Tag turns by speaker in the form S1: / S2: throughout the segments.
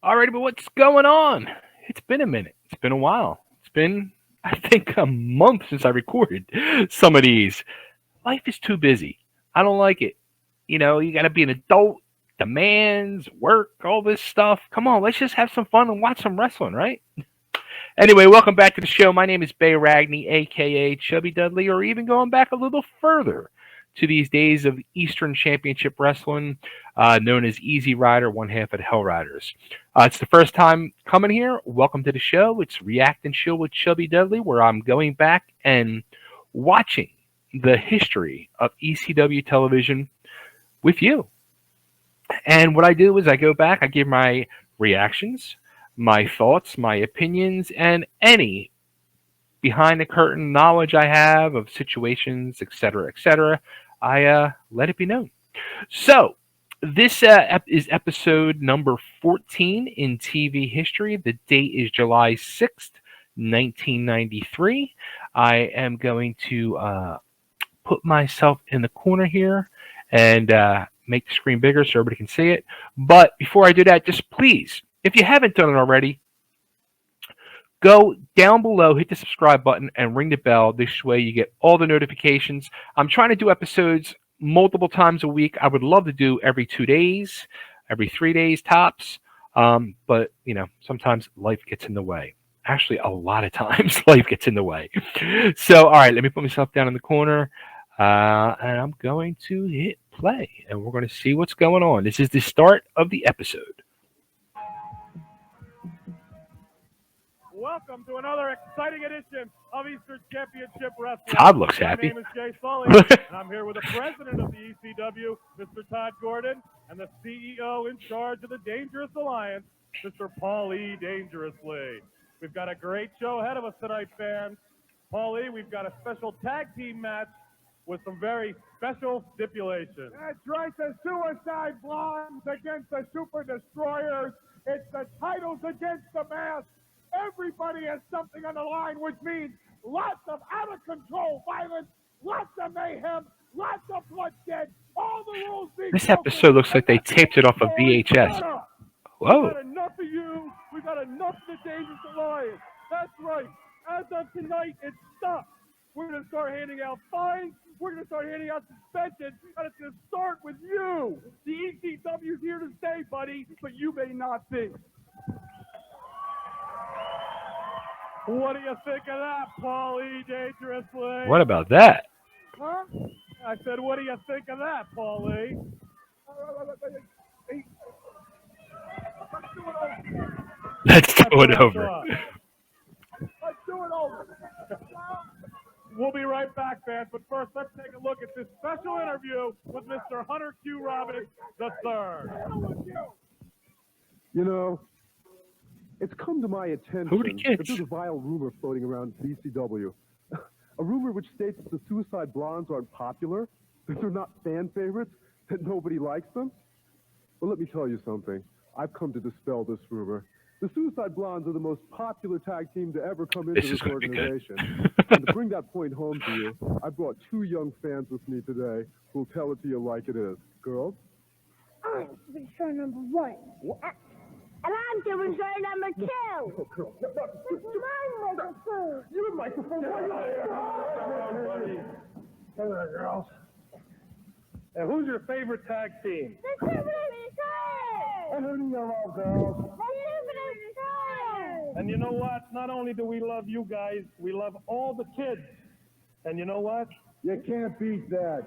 S1: Alrighty, but what's going on? It's been a minute. It's been a while. It's been, I think, a month since I recorded some of these. Life is too busy. I don't like it. You got to be an adult, demands, work, all this stuff. Come on, let's just have some fun and watch some wrestling, right? Anyway, welcome back to the show. My name is Bay Ragney, aka Chubby Dudley, or even going back a little further to these days of Eastern Championship Wrestling, known as Easy Rider, one half of the Hell Riders. It's the first time coming here. Welcome to the show. It's React and Chill with Chubby Dudley, where I'm going back and watching the history of ECW television with you. And what I do is I go back, I give my reactions, my thoughts, my opinions, and any behind the curtain knowledge I have of situations, etc., etc. I let it be known. So this is episode number 14 in TV history. The date is July 6th, 1993. I am going to put myself in the corner here and make the screen bigger so everybody can see it. But before I do that, just please, if you haven't done it already, go down below, hit the subscribe button, and ring the bell. This way you get all the notifications. I'm trying to do episodes multiple times a week. I would love to do every 2 days, every 3 days tops. But, sometimes life gets in the way. Actually, a lot of times life gets in the way. So, all right, let me put myself down in the corner. And I'm going to hit play. And we're going to see what's going on. This is the start of the episode.
S2: Welcome to another exciting edition of Eastern Championship Wrestling.
S1: Todd looks happy.
S2: My name is Jay Sulli, and I'm here with the president of the ECW, Mr. Todd Gordon, and the CEO in charge of the Dangerous Alliance, Mr. Paul E. Dangerously. We've got a great show ahead of us tonight, fans. Paul E., we've got a special tag team match with some very special stipulations.
S3: That's right, the Suicide Blondes against the Super Destroyers. It's the titles against the mask. Everybody has something on the line, which means lots of out-of-control violence, lots of mayhem, lots of bloodshed. All the rules being
S1: This episode looks like they taped it off of VHS. Whoa.
S2: We've got enough of you. We've got enough of the Dangerous Alliance. That's right. As of tonight, it's stopped. We're going to start handing out fines. We're going to start handing out suspensions. And it's going to start with you. The ECW's here to stay, buddy, but you may not be. What do you think of that, Paul E. Dangerously?
S1: What about that?
S3: Huh?
S2: I said, what do you think of that, Paul E.?
S1: Let's do it over.
S3: Let's do it over.
S2: We'll be right back, fans. But first, let's take a look at this special interview with Mr. Hunter Q. Robbins III.
S4: You know, it's come to my attention
S1: Who are the kids?
S4: that there's a vile rumor floating around BCW. A rumor which states that the Suicide Blondes aren't popular, that they're not fan favorites, that nobody likes them. Well, let me tell you something. I've come to dispel this rumor. The Suicide Blondes are the most popular tag team to ever come into this organization. And to bring that point home to you, I brought two young fans with me today who will tell it to you like it is. Girls?
S5: I'm show number one. And I'm doing show number two. This is my microphone.
S3: Your microphone.
S2: Hey there, girls. And who's your favorite tag team?
S5: The Super Destroyers.
S3: And who do you love, girls?
S5: The Super Destroyers.
S2: And you know what? Not only do we love you guys, we love all the kids. And you know what?
S3: You can't beat that.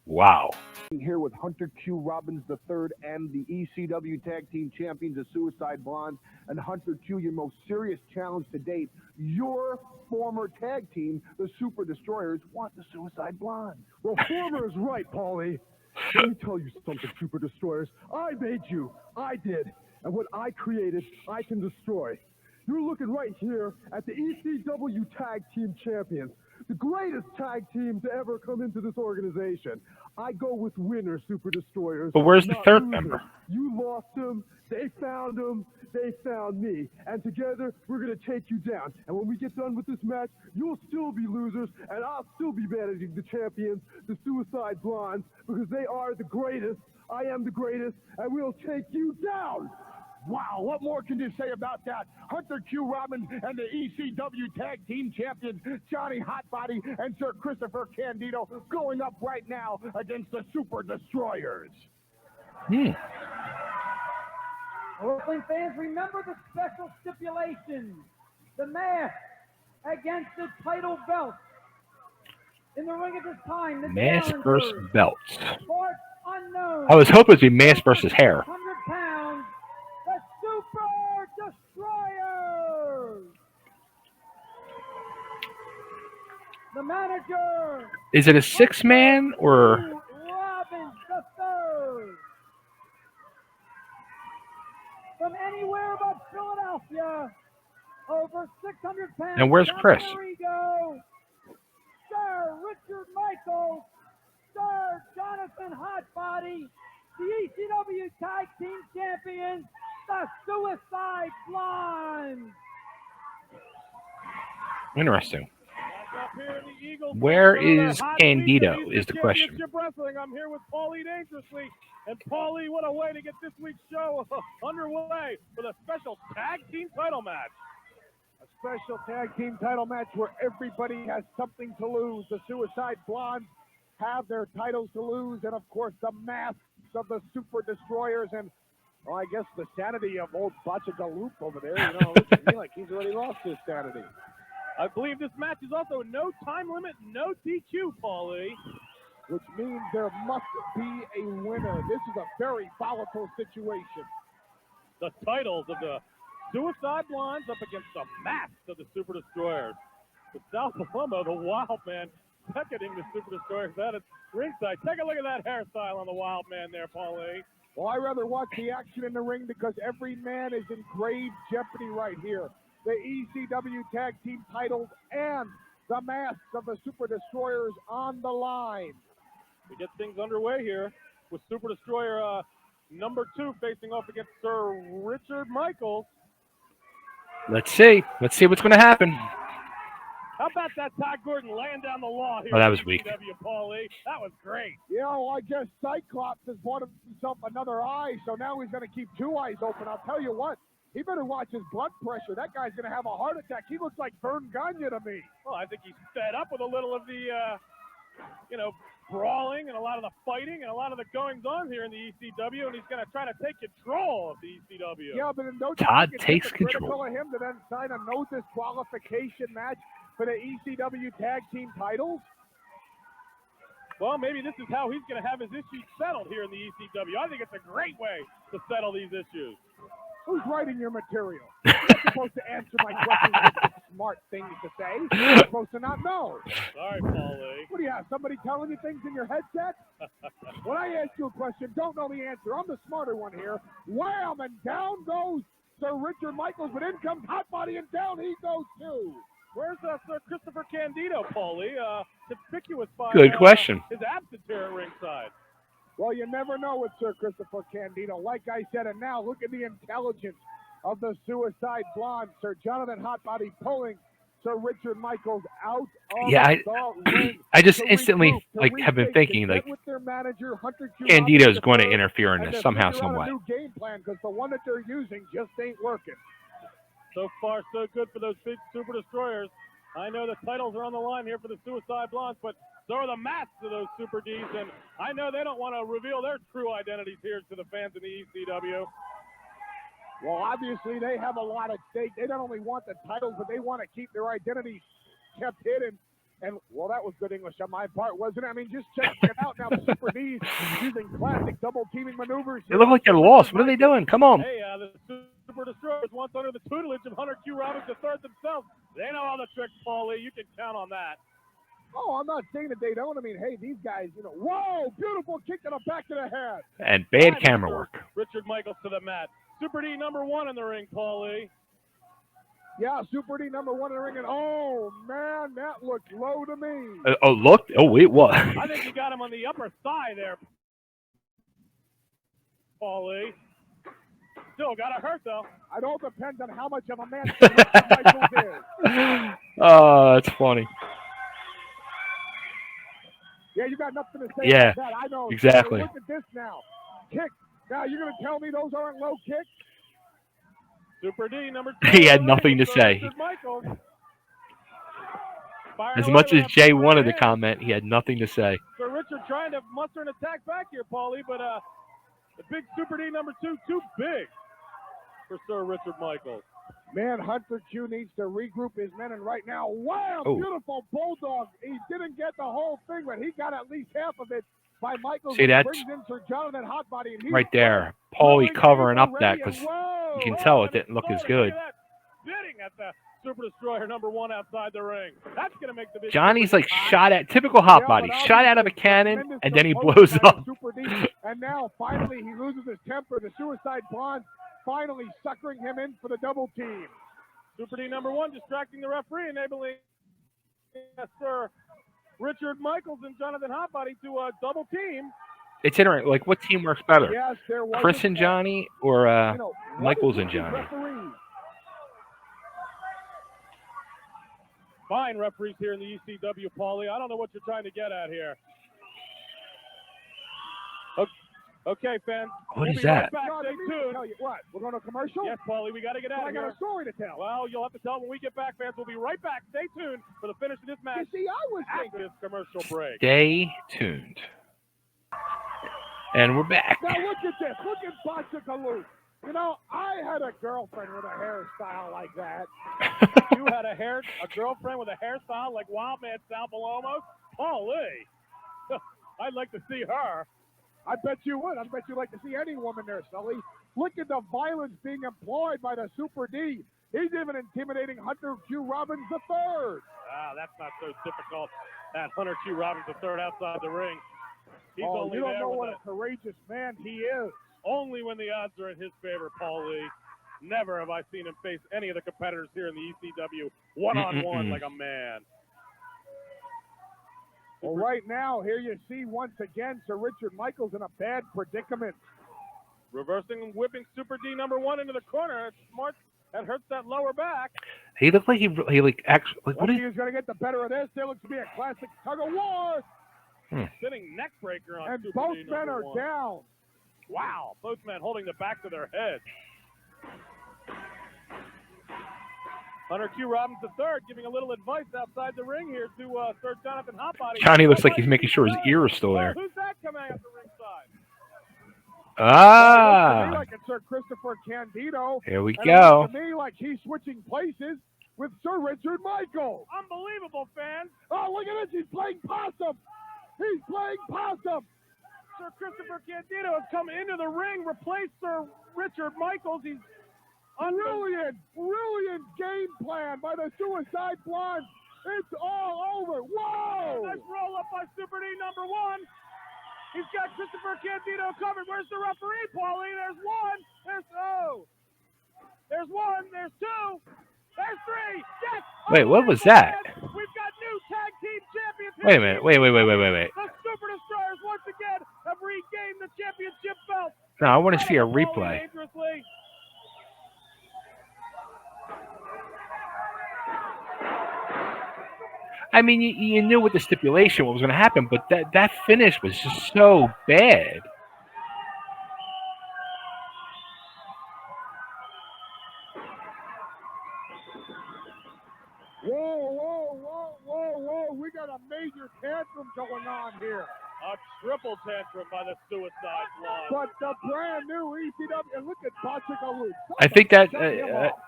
S1: Wow.
S6: Here with Hunter Q. Robbins III and the ECW Tag Team Champions, the Suicide Blondes. And Hunter Q., your most serious challenge to date. Your former tag team, the Super Destroyers, want the Suicide Blondes.
S4: Well, former is right, Paulie. Let me tell you something, Super Destroyers. I made you. I did. And what I created, I can destroy. You're looking right here at the ECW Tag Team Champions. The greatest tag team to ever come into this organization. I go with winners, Super Destroyers.
S1: But where's the
S4: not
S1: third
S4: losers.
S1: member?
S4: You lost him. They found him. they found me. And together, we're going to take you down. And when we get done with this match, you'll still be losers, and I'll still be managing the champions, the Suicide Blondes, because they are the greatest. I am the greatest, and we'll take you down.
S6: Wow, what more can you say about that? Hunter Q. Robbins and the ECW Tag Team Champions, Johnny Hotbody and Sir Christopher Candido, going up right now against the Super Destroyers.
S7: Wrestling fans, remember the special stipulations. The mask against the title belt. In the ring at this time, the
S1: Mask versus belts.
S7: Sports unknown.
S1: I was hoping it'd be mask versus hair.
S7: 100 pounds. The Super Destroyers. The manager.
S1: Is it a 6-man or?
S7: Robbins the third. From anywhere but Philadelphia, over 600 pounds.
S1: And where's Chris?
S7: Sir Richard Michaels, Sir Jonathan Hotbody, the ECW Tag Team Champions, the Suicide Blondes.
S1: Interesting.
S2: Up here in the Eagles,
S1: Where
S2: Florida,
S1: is
S2: Hot
S1: Candido
S2: Week of
S1: is the question.
S2: Championship Wrestling. I'm here with Paulie Dangerously. And Paulie, what a way to get this week's show underway with a special tag team title match.
S6: A special tag team title match where everybody has something to lose. The Suicide Blondes have their titles to lose, and of course the masks of the Super Destroyers, and well, I guess the sanity of old botched over there. You know, looks to me like he's already lost his sanity.
S2: I believe this match is also no time limit, no DQ, Paulie.
S6: Which means there must be a winner. This is a very volatile situation.
S2: The titles of the Suicide Blondes up against the masks of the Super Destroyers. With Sal Palumbo, the Wild Man, beckoning the Super Destroyers at its ringside. Take a look at that hairstyle on the Wild Man there, Paulie.
S6: Well, I rather watch the action in the ring because every man is in grave jeopardy right here. The ECW Tag Team titles and the masks of the Super Destroyers on the line.
S2: We get things underway here with Super Destroyer number 2 facing off against Sir Richard Michaels.
S1: Let's see. Let's see what's going to happen.
S2: How about that Todd Gordon laying down the law here?
S1: Oh, that was weak.
S2: Paulie. That was great.
S6: You know, I guess Cyclops has bought himself another eye, so now he's going to keep 2 eyes open. I'll tell you what, he better watch his blood pressure. That guy's going to have a heart attack. He looks like Vern Gagne to me.
S2: Well, I think he's fed up with a little of the, brawling and a lot of the fighting and a lot of the goings-on here in the ECW, and he's going to try to take control of the ECW.
S6: Yeah, but don't
S1: Todd
S6: you think
S1: takes
S6: it's
S1: control.
S6: critical of him to then sign a no disqualification match for the ECW Tag Team titles?
S2: Well, maybe this is how he's going to have his issues settled here in the ECW. I think it's a great way to settle these issues.
S6: Who's writing your material? You're not supposed to answer my questions with smart things to say. You're supposed to not know.
S2: Sorry, Paulie.
S6: What do you have, somebody telling you things in your headset? When I ask you a question, don't know the answer. I'm the smarter one here. Wham! And down goes Sir Richard Michaels, but in comes Hotbody, and down he goes too.
S2: Where's Sir Christopher Candido, Paulie? Conspicuous by
S1: Good question.
S2: His absence here at ringside.
S6: Well, you never know with Sir Christopher Candido. Like I said, and now look at the intelligence of the Suicide Blonde. Sir Jonathan Hotbody pulling Sir Richard Michaels out of the ring.
S1: I just
S6: to
S1: instantly
S6: regroup, to
S1: have been
S6: rethink,
S1: thinking
S6: to
S1: like
S6: get with their manager, Hunter Q.
S1: Candido's
S6: Robbins
S1: going to
S6: III,
S1: interfere in
S6: and
S1: this
S6: to
S1: somehow,
S6: figure out
S1: some way.
S6: a new game plan because the one that they're using just ain't working.
S2: So far, so good for those big Super Destroyers. I know the titles are on the line here for the Suicide Blondes, but so are the masks of those Super Ds, and I know they don't want to reveal their true identities here to the fans in the ECW.
S6: Well, obviously, they have a lot at stake. They not only want the titles, but they want to keep their identities kept hidden. And, well, that was good English on my part, wasn't it? I mean, just check it out now. The Super Ds using classic double-teaming maneuvers.
S1: They look like they're lost. What are they doing? Come on.
S2: Hey, the Super Destroyers, once under the tutelage of Hunter Q. Robbins III themselves, they know all the tricks, Paulie. You can count on that.
S6: Oh, I'm not saying that they don't. I mean, hey, these guys, whoa, beautiful kick to the back of the head.
S1: And bad camera work.
S2: Richard Michaels to the mat. Super D number 1 in the ring, Paulie.
S6: Yeah, Super D number 1 in the ring, and oh, man, that looked low to me.
S1: Look. Oh, wait, what?
S2: I think you got him on the upper thigh there, Paulie. Still got to hurt, though.
S3: It all depends on how much of a man Michaels is.
S1: Oh, that's funny.
S3: Yeah, you got nothing to say
S1: Yeah,
S3: about that. I know.
S1: exactly.
S3: Look at this now. Kick. Now, you're going to tell me those aren't low kicks?
S2: Super D, number 2.
S1: He had nothing to say.
S2: Richard Michaels.
S1: As much as Jay wanted to comment, he had nothing to say.
S2: Sir Richard trying to muster an attack back here, Paulie, but the big Super D number 2, too big for Sir Richard Michaels.
S3: Man, Hunter Q needs to regroup his men, and right now, wow, beautiful bulldog. He didn't get the whole thing, but he got at least half of it by Michaels.
S1: See, that's
S3: brings in Sir Jonathan Hotbody, and
S1: right there. Paulie covering up that because you can tell it didn't look as good.
S2: Sitting at the Super Destroyer number 1 outside the ring. That's going to make the big
S1: Johnny's like shot at, typical hot body, shot out of a cannon, and then he blows up.
S3: And now, finally, he loses his temper. The Suicide Blonde finally suckering him in for the double team.
S2: Super D number 1 distracting the referee, enabling Sir Richard Michaels and Jonathan Hotbody to double team.
S1: It's interesting. Like, what team works better?
S3: Yes, there was
S1: Chris and Johnny or Michaels and Johnny?
S2: Fine referees here in the ECW, Paulie. I don't know what you're trying to get at here. Okay, fans.
S1: What is
S2: be
S1: that?
S2: Right back. Stay tuned.
S3: Tell you what, we're going to commercial?
S2: Yes, Paulie, we got to get out of here.
S3: I got a story to tell.
S2: Well, you'll have to tell when we get back, fans. We'll be right back. Stay tuned for the finish of this match.
S3: You see, I was
S2: after this commercial break.
S1: Stay tuned. And we're back.
S3: Now look at this. Look at Botched. You know, I had a girlfriend with a hairstyle like that.
S2: You had a girlfriend with a hairstyle like Wildman Sal Palomos? Holy! I'd like to see her.
S3: I bet you would. I bet you'd like to see any woman there, Sully. Look at the violence being employed by the Super D. He's even intimidating Hunter Q. Robbins III.
S2: Ah, that's not so difficult. That Hunter Q. Robbins III outside the ring. He's only
S3: you don't
S2: there
S3: know what a courageous man he is.
S2: Only when the odds are in his favor, Paulie. Never have I seen him face any of the competitors here in the ECW one-on-one like a man.
S3: Well, right now, here you see once again Sir Richard Michaels in a bad predicament.
S2: Reversing and whipping Super D number 1 into the corner. It's smart. That hurts that lower back.
S1: He looked like he like actually. Like, what is?
S3: He's going to get the better of this. There looks to be a classic tug of war.
S2: Sitting neck breaker on
S3: and
S2: Super
S3: both
S2: D
S3: men are
S2: 1.
S3: down.
S2: Wow, both men holding the backs of their heads. Hunter Q. Robbins III giving a little advice outside the ring here to Sir Jonathan Hotbody.
S1: Johnny looks like he's making sure his ear is still there.
S2: Who's that coming out the ringside?
S1: Ah!
S3: To me like it's Sir Christopher Candido.
S1: Here we
S3: and
S1: go.
S3: To me like he's switching places with Sir Richard Michaels.
S2: Unbelievable, fans.
S3: Oh, look at this. He's playing possum. He's playing possum.
S2: Sir Christopher Candido has come into the ring, replaced Sir Richard Michaels. He's
S3: brilliant game plan by the Suicide Blonde. It's all over. Whoa!
S2: Nice roll up by Super D number 1. He's got Christopher Candido covered. Where's the referee, Paulie? There's 1. There's 1. There's 2. There's 3. Yes.
S1: Wait, what was that?
S2: We've got new tag team champions.
S1: Wait a minute. Wait.
S2: The Super Destroyers once again have regained the championship belt.
S1: No, I want to see a replay. I mean, you knew what the stipulation was going to happen, but that finish was just so bad.
S3: Whoa. We got a major tantrum going on here.
S2: A triple tantrum by the Suicide Blonde.
S3: But the brand new ECW, and look at Botched.
S1: I think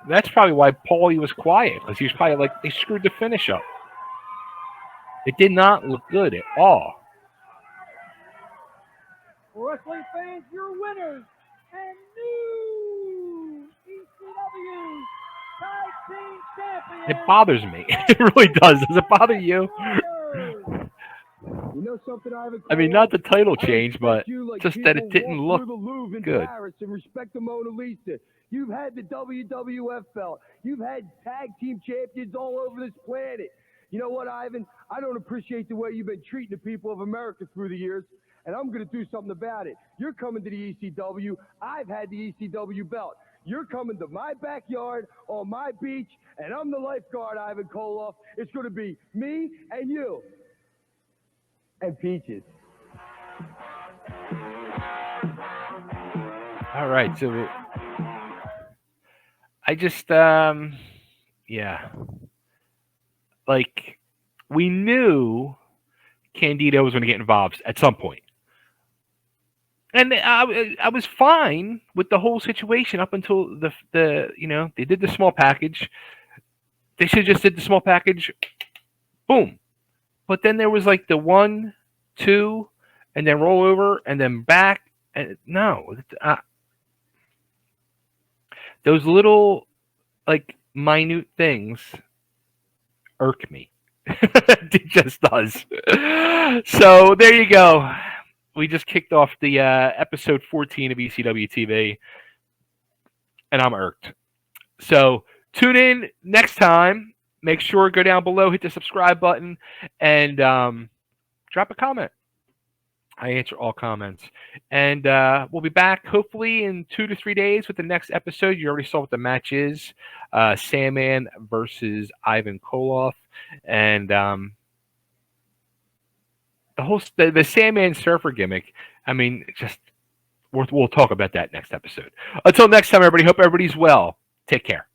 S1: that's probably why Paulie was quiet, because he was probably like, they screwed the finish up. It did not look good at all.
S7: Wrestling fans, your winners and new ECW Tag Team Champions.
S1: It bothers me. It really does. Does it bother you?
S6: You know something, Ivan?
S1: I mean, not the title change, but just that it didn't look good.
S6: And respect the Mona Lisa. You've had the WWF belt. You've had tag team champions all over this planet. You know what, Ivan? I don't appreciate the way you've been treating the people of America through the years. and I'm going to do something about it. You're coming to the ECW. I've had the ECW belt. You're coming to my backyard on my beach, and I'm the lifeguard, Ivan Koloff. It's going to be me and you. And Peaches.
S1: All right, so I just, yeah. Like, we knew Candido was going to get involved at some point. And I was fine with the whole situation up until the they did the small package. They should have just did the small package, boom. But then there was like the 1, 2, and then roll over and then back. And no, those little like minute things irk me. It just does. So there you go. We just kicked off the episode 14 of ECW TV, and I'm irked. So tune in next time. Make sure go down below, hit the subscribe button, and drop a comment. I answer all comments. And we'll be back hopefully in 2 to 3 days with the next episode. You already saw what the match is. Sandman versus Ivan Koloff. And the Sandman Surfer gimmick, I mean, just we'll talk about that next episode. Until next time, everybody, hope everybody's well. Take care.